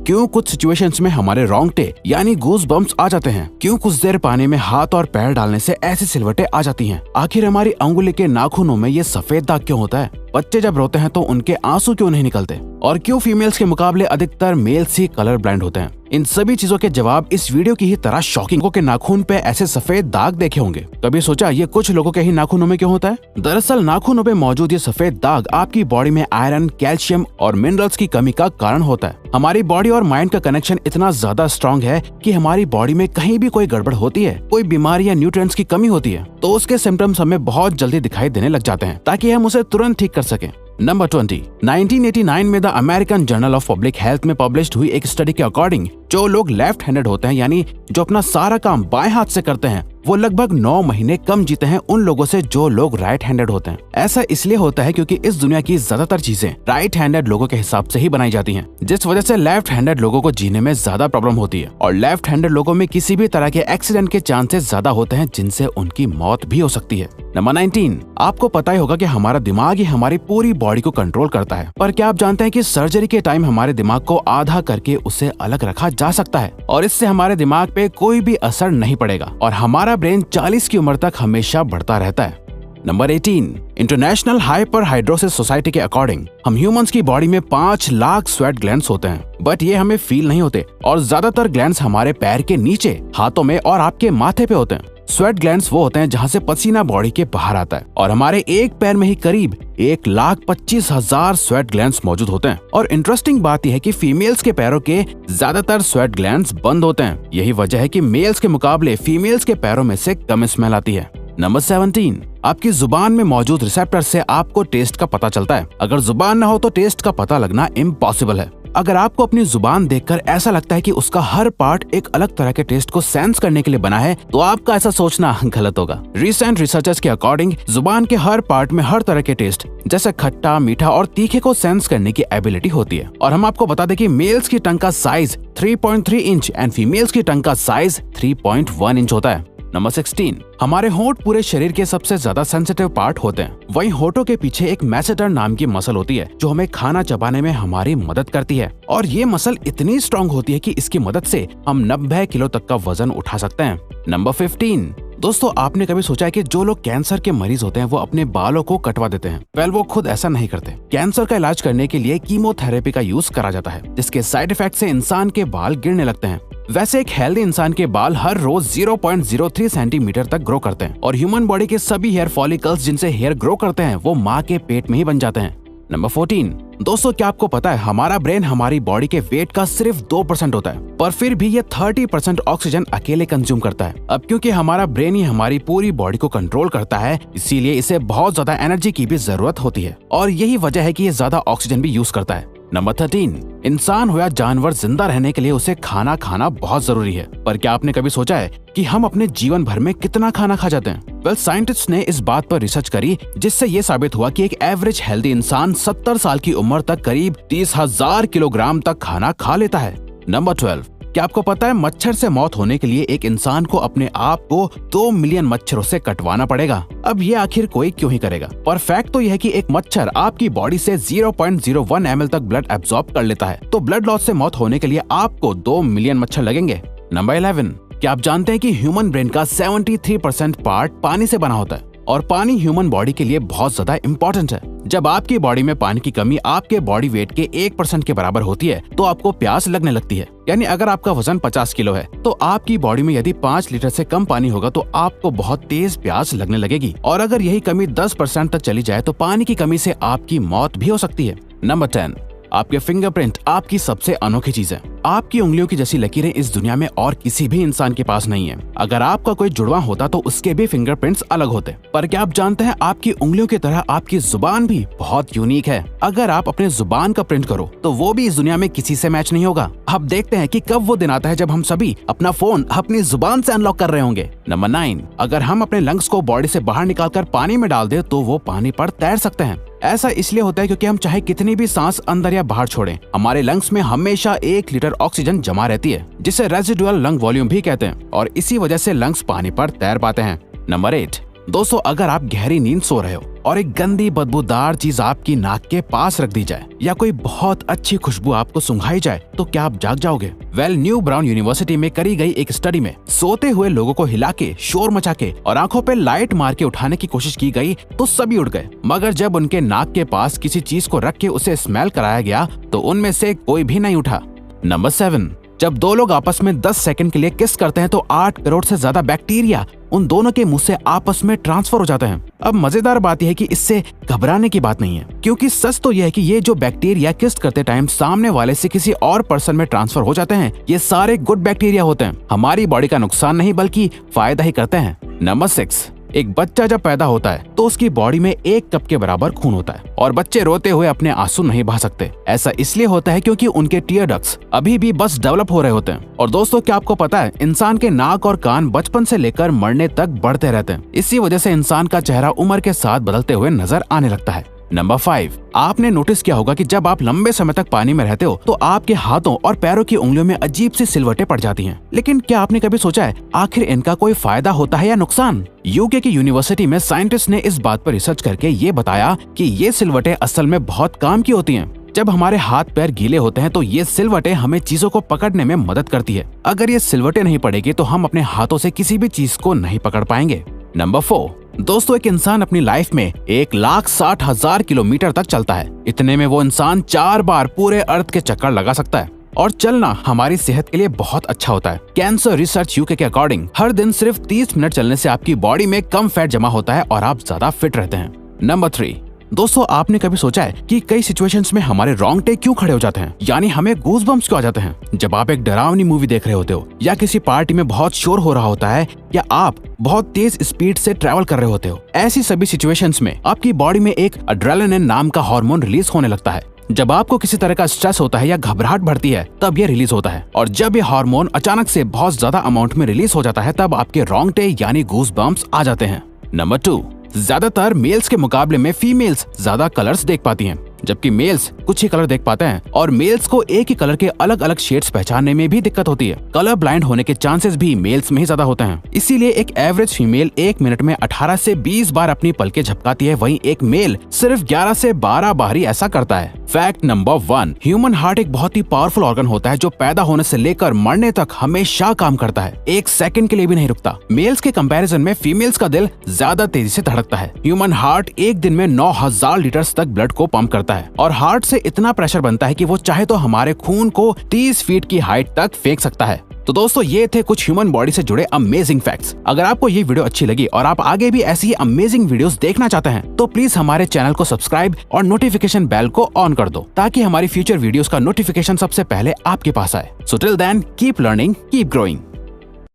क्यों कुछ सिचुएशंस में हमारे रोंगटे यानी गूज बम्प्स आ जाते हैं, क्यों कुछ देर पानी में हाथ और पैर डालने से ऐसी सिलवटें आ जाती हैं, आखिर हमारी अंगुली के नाखूनों में ये सफेद दाग क्यों होता है, बच्चे जब रोते हैं तो उनके आंसू क्यों नहीं निकलते, और क्यों फीमेल्स के मुकाबले अधिकतर मेल्स ही कलर ब्लाइंड होते हैं। इन सभी चीजों के जवाब इस वीडियो की ही तरह शॉकिंग के नाखून पे ऐसे सफेद दाग देखे होंगे। कभी सोचा ये कुछ लोगों के ही नाखूनों में क्यों होता है? दरअसल नाखूनों पे मौजूद ये सफेद दाग आपकी बॉडी में आयरन, कैल्शियम और मिनरल्स की कमी का कारण होता है। हमारी बॉडी और माइंड का कनेक्शन इतना ज्यादा स्ट्रॉन्ग है कि हमारी बॉडी में कहीं भी कोई गड़बड़ होती है, कोई बीमारी या न्यूट्रिएंट्स की कमी होती है, तो उसके सिम्टम्स हमें बहुत जल्दी दिखाई देने लग जाते हैं ताकि हम उसे तुरंत ठीक कर सकें। नंबर 20, 1989 में the American journal of public health में पब्लिश्ड हुई एक स्टडी के अकॉर्डिंग जो लोग लेफ्ट हैंडेड होते हैं यानी जो अपना सारा काम बाएं हाथ से करते हैं वो लगभग 9 महीने कम जीते हैं उन लोगों से जो लोग राइट हैंडेड होते हैं। ऐसा इसलिए होता है क्योंकि इस दुनिया की ज्यादातर चीजें राइट हैंडेड लोगों के हिसाब से ही बनाई जाती हैं, जिस वजह से लेफ्ट हैंडेड लोगों को जीने में ज्यादा प्रॉब्लम होती है और लेफ्ट हैंडेड लोगों में किसी भी तरह के एक्सीडेंट के चांसेस ज्यादा होते हैं जिनसे उनकी मौत भी हो सकती है। नंबर 19, आपको पता ही होगा कि हमारा दिमाग ही हमारी पूरी बॉडी को कंट्रोल करता है, पर क्या आप जानते हैं कि सर्जरी के टाइम हमारे दिमाग को आधा करके उसे अलग रखा जा सकता है और इससे हमारे दिमाग पे कोई भी असर नहीं पड़ेगा और हमारा ब्रेन 40 की उम्र तक हमेशा बढ़ता रहता है। नंबर 18, इंटरनेशनल हाइपरहाइड्रोसिस सोसाइटी के अकॉर्डिंग हम ह्यूमंस की बॉडी में 5 लाख स्वेट ग्लैंड्स होते हैं, बट ये हमें फील नहीं होते और ज्यादातर ग्लैंड्स हमारे पैर के नीचे, हाथों में और आपके माथे पे होते हैं। स्वेट ग्लैंड्स वो होते हैं जहाँ से पसीना बॉडी के बाहर आता है और हमारे एक पैर में ही करीब 1,25,000 स्वेट ग्लैंड्स मौजूद होते हैं। और इंटरेस्टिंग बात यह है कि फीमेल्स के पैरों के ज्यादातर स्वेट ग्लैंड्स बंद होते हैं। यही वजह है कि मेल्स के मुकाबले फीमेल्स के पैरों में से कम स्मेल आती है। नंबर 17, आपकी जुबान में मौजूद रिसेप्टर से आपको टेस्ट का पता चलता है। अगर जुबान न हो तो टेस्ट का पता लगना इम्पॉसिबल है। अगर आपको अपनी जुबान देखकर ऐसा लगता है कि उसका हर पार्ट एक अलग तरह के टेस्ट को सेंस करने के लिए बना है, तो आपका ऐसा सोचना गलत होगा। रिसेंट रिसर्चर्स के अकॉर्डिंग जुबान के हर पार्ट में हर तरह के टेस्ट जैसे खट्टा, मीठा और तीखे को सेंस करने की एबिलिटी होती है। और हम आपको बता दें कि मेल्स की टंग का साइज 3.3 इंच एंड फीमेल्स की टंग का साइज 3.1 इंच होता है। नंबर 16, हमारे होंठ पूरे शरीर के सबसे ज्यादा सेंसिटिव पार्ट होते हैं। वहीं होठों के पीछे एक मैसेटर नाम की मसल होती है जो हमें खाना चबाने में हमारी मदद करती है और ये मसल इतनी स्ट्रॉन्ग होती है कि इसकी मदद से हम 90 किलो तक का वजन उठा सकते हैं। नंबर 15, दोस्तों आपने कभी सोचा है कि जो लोग कैंसर के मरीज होते हैं वो अपने बालों को कटवा देते हैं? वेल, वो खुद ऐसा नहीं करते। कैंसर का इलाज करने के लिए कीमोथेरेपी का यूज करा जाता है जिसके साइड इफेक्ट से इंसान के बाल गिरने लगते हैं। वैसे एक हेल्दी इंसान के बाल हर रोज 0.03 सेंटीमीटर तक ग्रो करते हैं और ह्यूमन बॉडी के सभी हेयर फॉलिकल्स जिनसे हेयर ग्रो करते हैं वो माँ के पेट में ही बन जाते हैं। नंबर 14, दोस्तों क्या आपको पता है हमारा ब्रेन हमारी बॉडी के वेट का सिर्फ 2% होता है, पर फिर भी ये 30% ऑक्सीजन अकेले कंज्यूम करता है। अब क्योंकि हमारा ब्रेन ही हमारी पूरी बॉडी को कंट्रोल करता है, इसीलिए इसे बहुत ज्यादा एनर्जी की भी जरूरत होती है और यही वजह है कि ये ज्यादा ऑक्सीजन भी यूज करता है। नंबर 13, इंसान हो या जानवर जिंदा रहने के लिए उसे खाना खाना बहुत जरूरी है, पर क्या आपने कभी सोचा है कि हम अपने जीवन भर में कितना खाना खा जाते हैं? वेल, साइंटिस्ट ने इस बात पर रिसर्च करी जिससे ये साबित हुआ कि एक एवरेज हेल्दी इंसान 70 साल की उम्र तक करीब 30,000 किलोग्राम तक खाना खा लेता है। नंबर 12, क्या आपको पता है मच्छर से मौत होने के लिए एक इंसान को अपने आप को 2 मिलियन मच्छरों से कटवाना पड़ेगा? अब ये आखिर कोई क्यों ही करेगा? पर फैक्ट तो यह है कि एक मच्छर आपकी बॉडी से 0.01 ml तक ब्लड एब्जॉर्ब कर लेता है, तो ब्लड लॉस से मौत होने के लिए आपको 2 मिलियन मच्छर लगेंगे। नंबर 11, क्या आप जानते हैं कि ह्यूमन ब्रेन का 73% पार्ट पानी से बना होता है और पानी ह्यूमन बॉडी के लिए बहुत ज्यादा इम्पोर्टेंट है। जब आपकी बॉडी में पानी की कमी आपके बॉडी वेट के 1% के बराबर होती है तो आपको प्यास लगने लगती है। यानी अगर आपका वजन 50 किलो है तो आपकी बॉडी में यदि 5 लीटर से कम पानी होगा तो आपको बहुत तेज प्यास लगने लगेगी और अगर यही कमी 10% तक चली जाए तो पानी की कमी से आपकी मौत भी हो सकती है। नंबर 10, आपके फिंगरप्रिंट आपकी सबसे अनोखी चीज है। आपकी उंगलियों की जैसी लकीरें इस दुनिया में और किसी भी इंसान के पास नहीं है। अगर आपका कोई जुड़वा होता तो उसके भी फिंगरप्रिंट्स अलग होते, पर क्या आप जानते हैं आपकी उंगलियों की तरह आपकी जुबान भी बहुत यूनिक है। अगर आप अपने जुबान का प्रिंट करो तो वो भी इस दुनिया में किसी से मैच नहीं होगा। अब देखते हैं कि कब वो दिन आता है जब हम सभी अपना फोन अपनी जुबान से अनलॉक कर रहे होंगे। नंबर 9, अगर हम अपने लंग्स को बॉडी से बाहर निकालकर पानी में डाल दे तो वो पानी पर तैर सकते हैं। ऐसा इसलिए होता है क्योंकि हम चाहे कितनी भी सांस अंदर या बाहर छोड़ें, हमारे लंग्स में हमेशा 1 लीटर ऑक्सीजन जमा रहती है जिसे रेजिडुअल लंग वॉल्यूम भी कहते हैं और इसी वजह से लंग्स पानी पर तैर पाते हैं। नंबर 8, दोस्तों अगर आप गहरी नींद सो रहे हो और एक गंदी बदबूदार चीज आपकी नाक के पास रख दी जाए या कोई बहुत अच्छी खुशबू आपको सुंघाई जाए तो क्या आप जाग जाओगे? न्यू ब्राउन यूनिवर्सिटी में करी गई एक स्टडी में सोते हुए लोगों को हिला के, शोर मचा के और आंखों पे लाइट मार के उठाने की कोशिश की गई तो सभी उठ गए, मगर जब उनके नाक के पास किसी चीज को रख के उसे स्मेल कराया गया तो उनमें से कोई भी नहीं उठा। नंबर 7, जब दो लोग आपस में 10 सेकंड के लिए किस करते हैं तो 8 करोड़ से ज्यादा बैक्टीरिया उन दोनों के मुंह से आपस में ट्रांसफर हो जाते हैं। अब मजेदार बात यह है कि इससे घबराने की बात नहीं है, क्योंकि सच तो यह है कि ये जो बैक्टीरिया किस करते टाइम सामने वाले से किसी और पर्सन में ट्रांसफर हो जाते हैं, ये सारे गुड बैक्टीरिया होते हैं, हमारी बॉडी का नुकसान नहीं बल्कि फायदा ही करते हैं। नंबर 6, एक बच्चा जब पैदा होता है तो उसकी बॉडी में 1 कप के बराबर खून होता है और बच्चे रोते हुए अपने आंसू नहीं बहा सकते। ऐसा इसलिए होता है क्योंकि उनके टीयर डक्ट्स अभी भी बस डेवलप हो रहे होते हैं। और दोस्तों क्या आपको पता है, इंसान के नाक और कान बचपन से लेकर मरने तक बढ़ते रहते हैं। इसी वजह से इंसान का चेहरा उम्र के साथ बदलते हुए नजर आने लगता है। नंबर 5, आपने नोटिस किया होगा कि जब आप लंबे समय तक पानी में रहते हो तो आपके हाथों और पैरों की उंगलियों में अजीब सी सिलवटें पड़ जाती हैं। लेकिन क्या आपने कभी सोचा है आखिर इनका कोई फायदा होता है या नुकसान? यूके की यूनिवर्सिटी में साइंटिस्ट ने इस बात पर रिसर्च करके ये बताया कि ये सिलवटें असल में बहुत काम की होती हैं। जब हमारे हाथ पैर गीले होते हैं तो ये सिलवटें हमें चीजों को पकड़ने में मदद करती है। अगर ये सिलवटें नहीं पड़ेगी तो हम अपने हाथों से किसी भी चीज को नहीं पकड़ पाएंगे। नंबर 4, दोस्तों एक इंसान अपनी लाइफ में 1,60,000 किलोमीटर तक चलता है। इतने में वो इंसान 4 बार पूरे अर्थ के चक्कर लगा सकता है। और चलना हमारी सेहत के लिए बहुत अच्छा होता है। कैंसर रिसर्च यूके के अकॉर्डिंग हर दिन सिर्फ 30 मिनट चलने से आपकी बॉडी में कम फैट जमा होता है और आप ज्यादा फिट रहते हैं। नंबर 3, दोस्तों आपने कभी सोचा है कि कई सिचुएशंस में हमारे रोंगटे क्यों खड़े हो जाते हैं, यानी हमें गूज़बम्प्स क्यों आ जाते हैं? जब आप एक डरावनी मूवी देख रहे होते हो या किसी पार्टी में बहुत शोर हो रहा होता है या आप बहुत तेज स्पीड से ट्रैवल कर रहे होते हो, ऐसी सभी सिचुएशंस में आपकी बॉडी में एक एड्रेनालिन नाम का हार्मोन रिलीज होने लगता है। जब आपको किसी तरह का स्ट्रेस होता है या घबराहट बढ़ती है तब ये रिलीज होता है, और जब ये हार्मोन अचानक से बहुत ज्यादा अमाउंट में रिलीज हो जाता है तब आपके रोंगटे यानी गूज़बम्प्स आ जाते हैं। नंबर 2, ज्यादातर मेल्स के मुकाबले में फीमेल्स ज्यादा कलर्स देख पाती हैं, जबकि मेल्स कुछ ही कलर देख पाते हैं और मेल्स को एक ही कलर के अलग अलग शेड्स पहचानने में भी दिक्कत होती है। कलर ब्लाइंड होने के चांसेस भी मेल्स में ही ज्यादा होते हैं। इसीलिए एक एवरेज फीमेल 1 मिनट में 18 से 20 बार अपनी पलकें झपकाती है, वहीं एक मेल सिर्फ 11 से 12 बार ही ऐसा करता है। फैक्ट नंबर 1, ह्यूमन हार्ट एक बहुत ही पावरफुल ऑर्गन होता है जो पैदा होने से लेकर मरने तक हमेशा काम करता है, 1 सेकंड के लिए भी नहीं रुकता। मेल्स के कंपैरिजन में फीमेल्स का दिल ज्यादा तेजी से धड़कता है। ह्यूमन हार्ट एक दिन में 9,000 लीटर तक ब्लड को पंप करता है और हार्ट से इतना प्रेशर बनता है कि वो चाहे तो हमारे खून को 30 फीट की हाइट तक फेंक सकता है। तो दोस्तों ये थे कुछ ह्यूमन बॉडी से जुड़े अमेजिंग फैक्ट्स। अगर आपको ये वीडियो अच्छी लगी और आप आगे भी ऐसी ही अमेजिंग वीडियोस देखना चाहते हैं तो प्लीज हमारे चैनल को सब्सक्राइब और नोटिफिकेशन बेल को ऑन कर दो ताकि हमारी फ्यूचर वीडियोस का नोटिफिकेशन सबसे पहले आपके पास आए। So till then keep learning, keep growing.